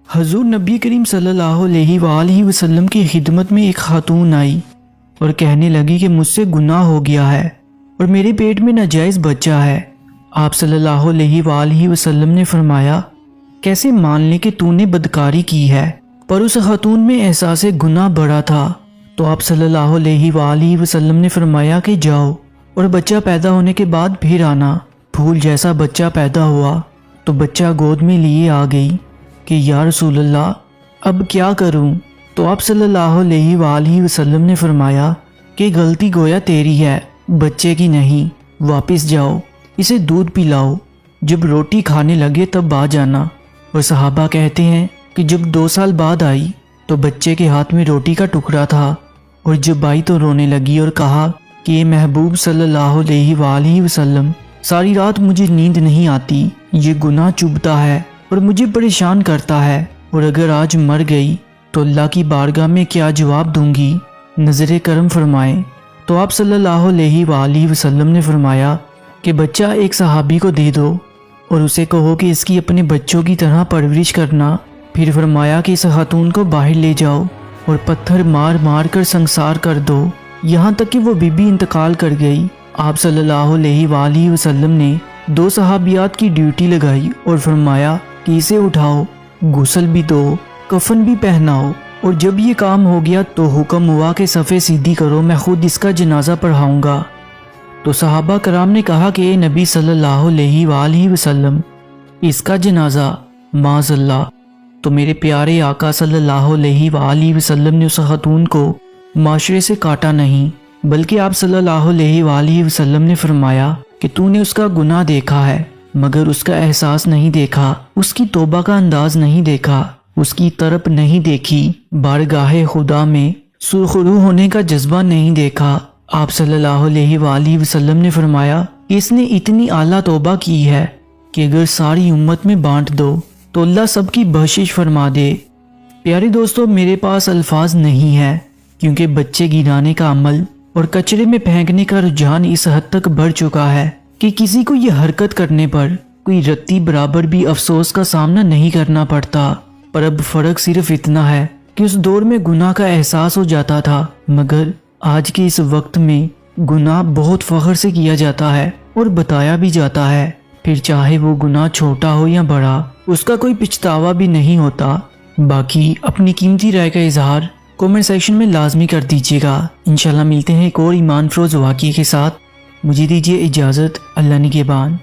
حضور نبی کریم صلی اللہ علیہ وآلہ وسلم کی خدمت میں ایک خاتون آئی اور کہنے لگی کہ مجھ سے گناہ ہو گیا ہے اور میرے پیٹ میں ناجائز بچہ ہے۔ آپ صلی اللہ علیہ وآلہ وسلم نے فرمایا، کیسے مان لیں کہ تو نے بدکاری کی ہے؟ پر اس خاتون میں احساس گناہ بڑا تھا، تو آپ صلی اللہ علیہ وآلہ وسلم نے فرمایا کہ جاؤ اور بچہ پیدا ہونے کے بعد پھر آنا۔ پھول جیسا بچہ پیدا ہوا تو بچہ گود میں لیے آ گئی کہ یا رسول اللہ اب کیا کروں؟ تو آپ صلی اللہ علیہ وآلہ وسلم نے فرمایا کہ غلطی گویا تیری ہے، بچے کی نہیں، واپس جاؤ، اسے دودھ پلاؤ، جب روٹی کھانے لگے تب آ جانا۔ اور صحابہ کہتے ہیں کہ جب 2 سال بعد آئی تو بچے کے ہاتھ میں روٹی کا ٹکڑا تھا، اور جب آئی تو رونے لگی اور کہا کہ اے محبوب صلی اللہ علیہ وآلہ وسلم، ساری رات مجھے نیند نہیں آتی، یہ گناہ چبھتا ہے اور مجھے پریشان کرتا ہے، اور اگر آج مر گئی تو اللہ کی بارگاہ میں کیا جواب دوں گی؟ نظر کرم فرمائیں۔ تو آپ صلی اللہ علیہ وآلہ وسلم نے فرمایا کہ بچہ ایک صحابی کو دے دو اور اسے کہو کہ اس کی اپنے بچوں کی طرح پرورش کرنا۔ پھر فرمایا کہ اس خاتون کو باہر لے جاؤ اور پتھر مار مار کر سنسار کر دو، یہاں تک کہ وہ بی بی انتقال کر گئی۔ آپ صلی اللہ علیہ وآلہ وسلم نے 2 صحابیات کی ڈیوٹی لگائی اور فرمایا کہ اسے اٹھاؤ، غسل بھی دو، کفن بھی پہناؤ، اور جب یہ کام ہو گیا تو حکم ہوا کہ صفیں سیدھی کرو، میں خود اس کا جنازہ پڑھاؤں گا۔ تو صحابہ کرام نے کہا کہ اے نبی صلی اللہ علیہ وآلہ وسلم، اس کا جنازہ؟ معاذ اللہ۔ تو میرے پیارے آقا صلی اللہ علیہ وآلہ وسلم نے اس خاتون کو معاشرے سے کاٹا نہیں، بلکہ آپ صلی اللہ علیہ وآلہ وسلم نے فرمایا کہ تو نے اس کا گناہ دیکھا ہے مگر اس کا احساس نہیں دیکھا، اس کی توبہ کا انداز نہیں دیکھا، اس کی طرف نہیں دیکھی، بارگاہ خدا میں سرخرو ہونے کا جذبہ نہیں دیکھا۔ آپ صلی اللہ علیہ وآلہ وسلم نے فرمایا کہ اس نے اتنی اعلیٰ توبہ کی ہے کہ اگر ساری امت میں بانٹ دو تو اللہ سب کی بخشش فرما دے۔ پیارے دوستو، میرے پاس الفاظ نہیں ہے کیونکہ بچے گرانے کا عمل اور کچرے میں پھینکنے کا رجحان اس حد تک بڑھ چکا ہے کہ کسی کو یہ حرکت کرنے پر کوئی رتی برابر بھی افسوس کا سامنا نہیں کرنا پڑتا۔ پر اب فرق صرف اتنا ہے کہ اس دور میں گناہ کا احساس ہو جاتا تھا، مگر آج کے اس وقت میں گناہ بہت فخر سے کیا جاتا ہے اور بتایا بھی جاتا ہے، پھر چاہے وہ گناہ چھوٹا ہو یا بڑا، اس کا کوئی پچھتاوا بھی نہیں ہوتا۔ باقی اپنی قیمتی رائے کا اظہار کامنٹ سیکشن میں لازمی کر دیجیے گا۔ انشاءاللہ ملتے ہیں ایک اور ایمان فروز واقعے کے ساتھ۔ مجھے دیجیے اجازت، اللہ نگہبان۔